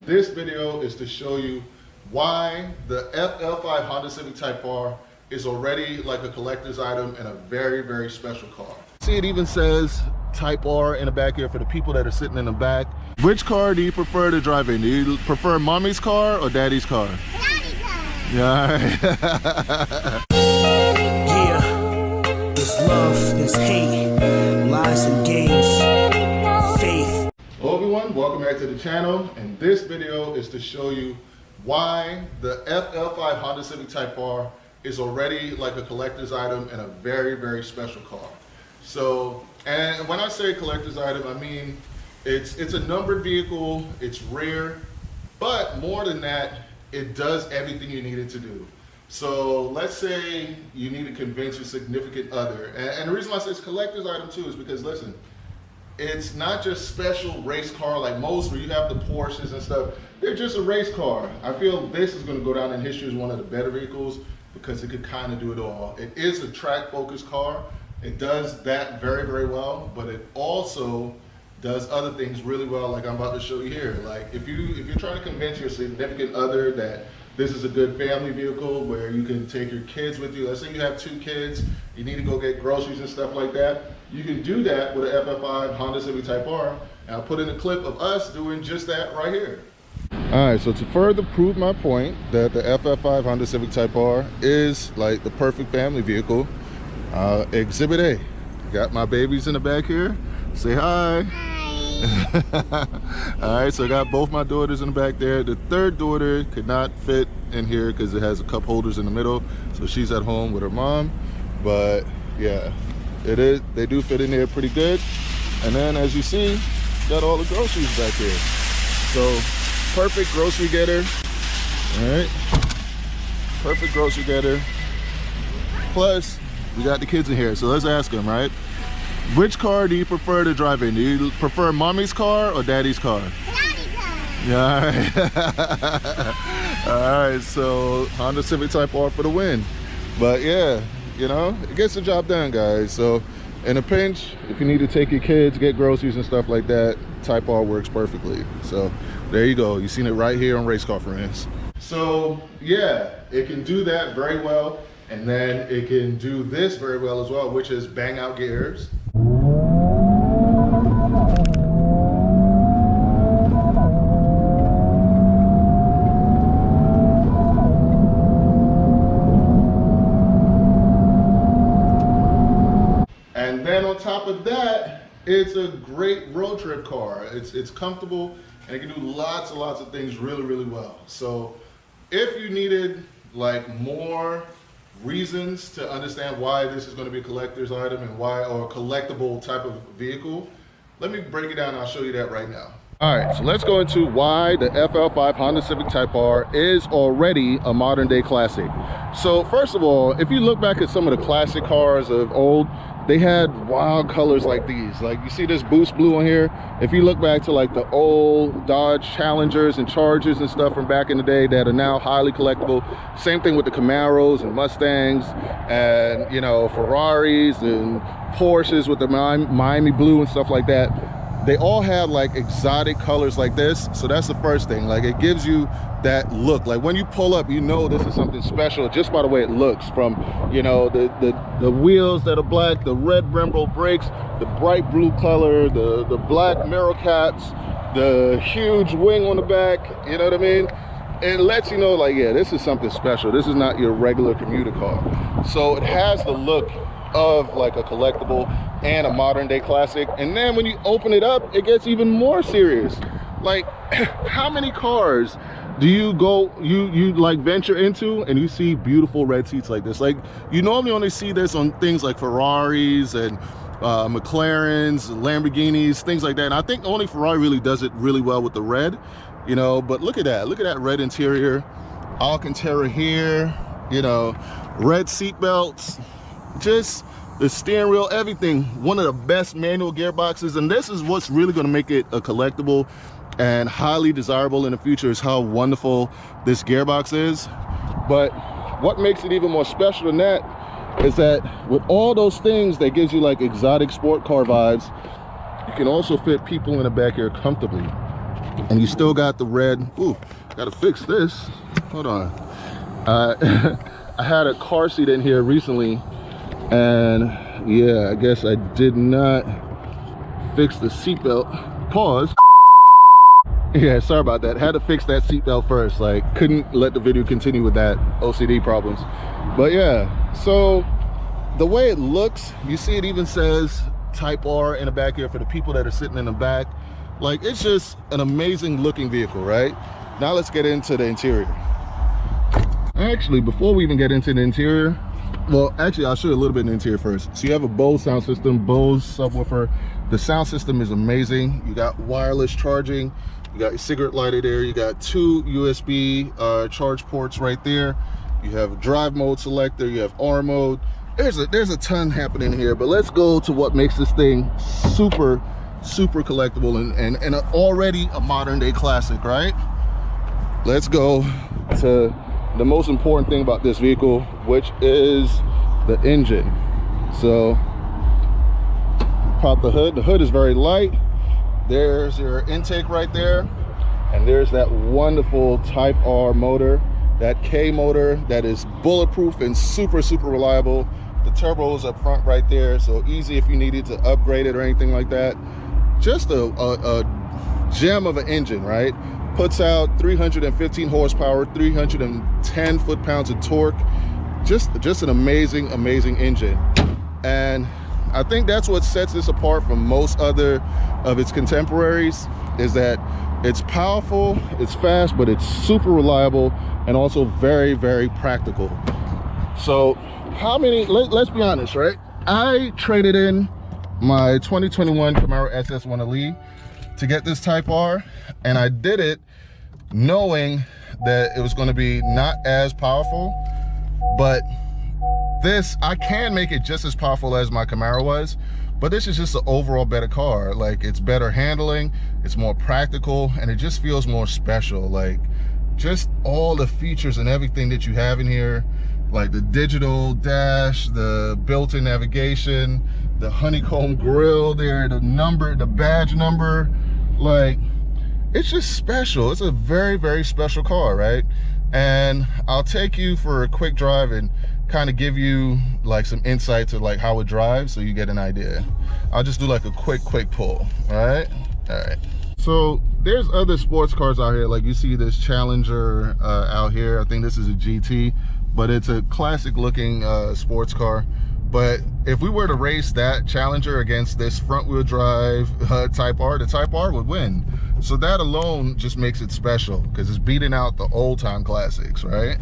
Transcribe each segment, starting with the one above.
This video is to show you why the FL5 Honda Civic Type R is already like a collector's item and a very, very special car. See, it even says Type R in the back here for the people that are sitting in the back. Which car do you prefer to drive in? Do you prefer mommy's car or daddy's car? Daddy's car. Yeah. Yeah, there's love, there's hate, lies and games, faith. Hello everyone, welcome back to the channel, and this video is to show you why the FL5 Honda Civic Type R is already like a collector's item and a very, very special car. So, and when I say collector's item, I mean it's a numbered vehicle, it's rare, but more than that, it does everything you need it to do. So let's say you need to convince your significant other, and the reason why I say it's a collector's item too is because, listen, it's not just special race car like most where you have the Porsches and stuff. They're just a race car. I feel this is going to go down in history as one of the better vehicles because it could kind of do it all. It is a track focused car. It does that very, very well, but it also does other things really well, like I'm about to show you here. Like if you're trying to convince your significant other that this is a good family vehicle where you can take your kids with you. Let's say you have 2 kids, you need to go get groceries and stuff like that. You can do that with an FL5 Honda Civic Type R. And I'll put in a clip of us doing just that right here. All right, so to further prove my point that the FL5 Honda Civic Type R is like the perfect family vehicle, Exhibit A. Got my babies in the back here. Say hi. Hi. All right, so I got both my daughters in the back there. The third daughter could not fit in here because it has a cup holders in the middle, so she's at home with her mom. But yeah, they do fit in there pretty good. And then as you see, got all the groceries back here. So perfect grocery getter. All right, perfect grocery getter. Plus we got the kids in here, so let's ask them, right? Which car do you prefer to drive in? Do you prefer mommy's car or daddy's car? Daddy's car. Yeah, all right, so Honda Civic Type R for the win. But yeah, you know, it gets the job done, guys. So in a pinch, if you need to take your kids, get groceries and stuff like that, Type R works perfectly. So there you go. You've seen it right here on Race Car Friends. So yeah, it can do that very well. And then it can do this very well as well, which is bang out gears. And then on top of that, it's a great road trip car. It's comfortable and it can do lots and lots of things really, really well. So if you needed like more reasons to understand why this is going to be a collector's item and why, or a collectible type of vehicle, let me break it down and I'll show you that right now. All right, so let's go into why the FL5 Honda Civic Type R is already a modern day classic. So first of all, if you look back at some of the classic cars of old, they had wild colors like these. Like you see this boost blue on here. If you look back to like the old Dodge Challengers and Chargers and stuff from back in the day that are now highly collectible. Same thing with the Camaros and Mustangs and, you know, Ferraris and Porsches with the Miami blue and stuff like that. They all have like exotic colors like this. So that's the first thing. Like it gives you that look. Like when you pull up, you know this is something special just by the way it looks. From, you know, the wheels that are black, the red Brembo brakes, the bright blue color, the black mirror caps, the huge wing on the back, you know what I mean? It lets you know like, yeah, this is something special. This is not your regular commuter car. So it has the look of like a collectible and a modern day classic. And then when you open it up, it gets even more serious. Like how many cars do you like venture into and you see beautiful red seats like this? Like you normally only see this on things like Ferraris and McLarens, Lamborghinis, things like that. And I think only Ferrari really does it really well with the red, you know. But look at that red interior, Alcantara here, you know, red seat belts, just the steering wheel, everything. One of the best manual gearboxes, and this is what's really going to make it a collectible and highly desirable in the future, is how wonderful this gearbox is. But what makes it even more special than that is that with all those things that gives you like exotic sport car vibes, you can also fit people in the back here comfortably. and you still got the red. Ooh, gotta fix this. Hold on. I had a car seat in here recently, and yeah, I guess I did not fix the seatbelt. Pause. Yeah, sorry about that. Had to fix that seatbelt first. Like, couldn't let the video continue with that OCD problems. But yeah, so the way it looks, you see it even says Type R in the back here for the people that are sitting in the back. Like, it's just an amazing looking vehicle, right? Now let's get into the interior. Actually, before we even get into the interior, well, actually, I'll show you a little bit in the interior first. So you have a Bose sound system, Bose subwoofer. The sound system is amazing. You got wireless charging. You got your cigarette lighter there. You got 2 USB charge ports right there. You have drive mode selector. You have R mode. There's a ton happening here, but let's go to what makes this thing super collectible and already a modern day classic, right? Let's go to the most important thing about this vehicle, which is the engine. So pop the hood. The hood is very light. There's your intake right there, and there's that wonderful Type R motor, that K motor that is bulletproof and super reliable. The turbos up front right there, so easy if you needed to upgrade it or anything like that. Just a gem of an engine, right? Puts out 315 horsepower, 310 foot-pounds of torque. Just an amazing engine. And I think that's what sets this apart from most other of its contemporaries, is that it's powerful, it's fast, but it's super reliable and also very practical. So how many, let's be honest, right? I traded in my 2021 Camaro SS1 to get this Type R, and I did it knowing that it was going to be not as powerful, but this, I can make it just as powerful as my Camaro was, but this is just an overall better car. Like, it's better handling, it's more practical, and it just feels more special. Like, just all the features and everything that you have in here, like the digital dash, the built-in navigation, the honeycomb grille there, the badge number, like, it's just special. It's a very special car, right? And I'll take you for a quick drive and kind of give you like some insight to like how it drives, so you get an idea. I'll just do like a quick pull. All right. So there's other sports cars out here. Like, you see this Challenger out here. I think this is a GT, but it's a classic looking sports car. But if we were to race that Challenger against this front wheel drive Type R, the Type R would win. So that alone just makes it special, because it's beating out the old time classics, right?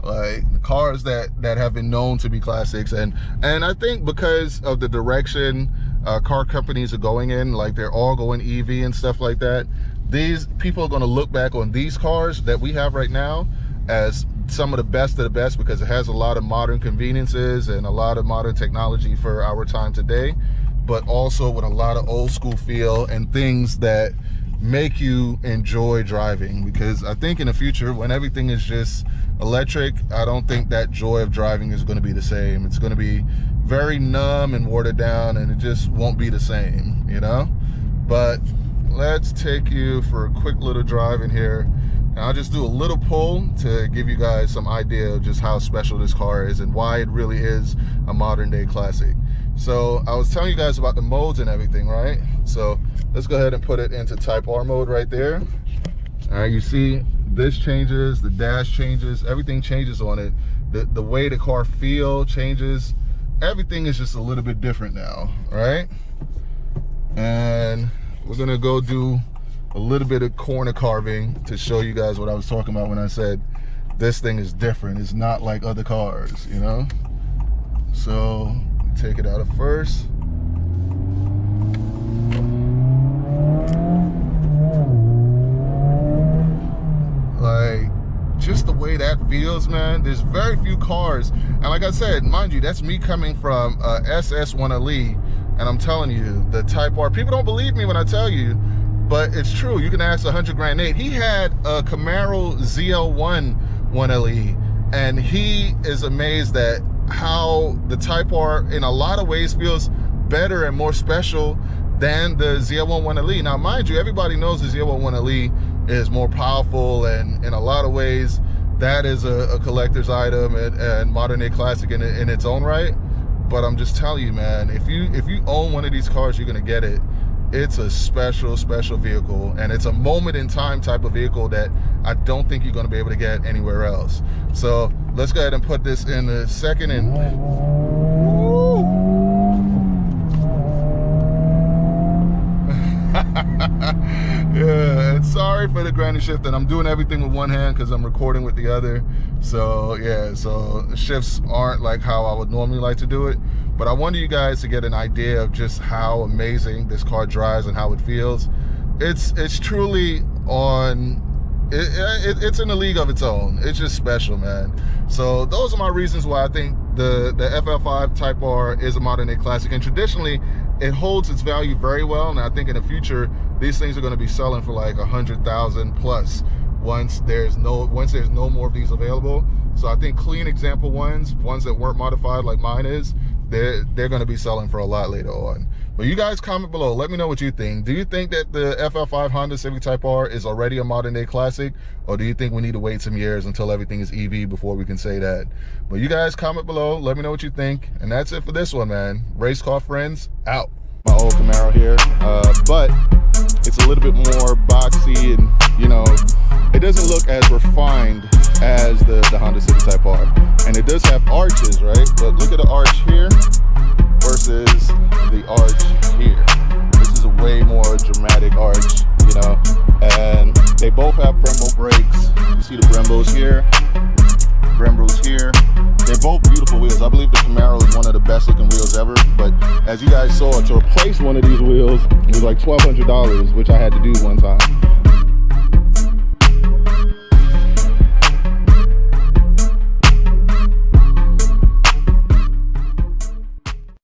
Like the cars that have been known to be classics. And I think because of the direction car companies are going in, like they're all going EV and stuff like that, these people are going to look back on these cars that we have right now as some of the best of the best, because it has a lot of modern conveniences and a lot of modern technology for our time today, but also with a lot of old school feel and things that make you enjoy driving. Because I think in the future, when everything is just electric, I don't think that joy of driving is going to be the same. It's going to be very numb and watered down, and it just won't be the same, you know? But let's take you for a quick little drive in here. And I'll just do a little pull to give you guys some idea of just how special this car is and why it really is a modern day classic. So I was telling you guys about the modes and everything, right? So let's go ahead and put it into Type R mode right there. All right, you see this changes, the dash changes, everything changes on it. The way the car feel changes. Everything is just a little bit different now, right? And we're gonna go do a little bit of corner carving to show you guys what I was talking about when I said this thing is different. It's not like other cars, you know? So take it out of first. Like, just the way that feels, man. There's very few cars, and like I said, mind you, that's me coming from SS1 Elite, and I'm telling you, the Type R, people don't believe me when I tell you, but it's true. You can ask 100 Grand Nate. He had a Camaro ZL1 1LE, and he is amazed at how the Type R in a lot of ways feels better and more special than the ZL11 Elite. Now, mind you, everybody knows the ZL11 Elite is more powerful, and in a lot of ways, that is a collector's item and modern day classic in its own right. But I'm just telling you, man, if you own one of these cars, you're gonna get it. It's a special vehicle, and it's a moment in time type of vehicle that I don't think you're gonna be able to get anywhere else. So let's go ahead and put this in a second and yeah, and sorry for the granny shift, and I'm doing everything with one hand because I'm recording with the other. So yeah, so the shifts aren't like how I would normally like to do it, but I wanted you guys to get an idea of just how amazing this car drives and how it feels. It's truly on, it's in a league of its own. It's just special, man. So those are my reasons why I think the FL5 Type R is a modern day classic, and traditionally it holds its value very well, and I think in the future these things are going to be selling for like 100,000 plus once there's no more of these available. So I think clean example ones that weren't modified like mine is, they're going to be selling for a lot later on. But you guys comment below, let me know what you think. Do you think that the FL5 Honda Civic Type R is already a modern day classic, or do you think we need to wait some years until everything is EV before we can say that? But you guys comment below, let me know what you think. And that's it for this one, man. Race car friends out. My old Camaro here, but it's a little bit more boxy, and you know, it doesn't look as refined as the Honda Civic Type R. And it does have arches, right? But look at the arch here versus the arch here. This is a way more dramatic arch, you know, and they both have Brembo brakes. You see the Brembos here, Brembos here. They're both beautiful wheels. I believe the Camaro is one of the best looking wheels ever, but as you guys saw, to replace one of these wheels, it was like $1,200, which I had to do one time.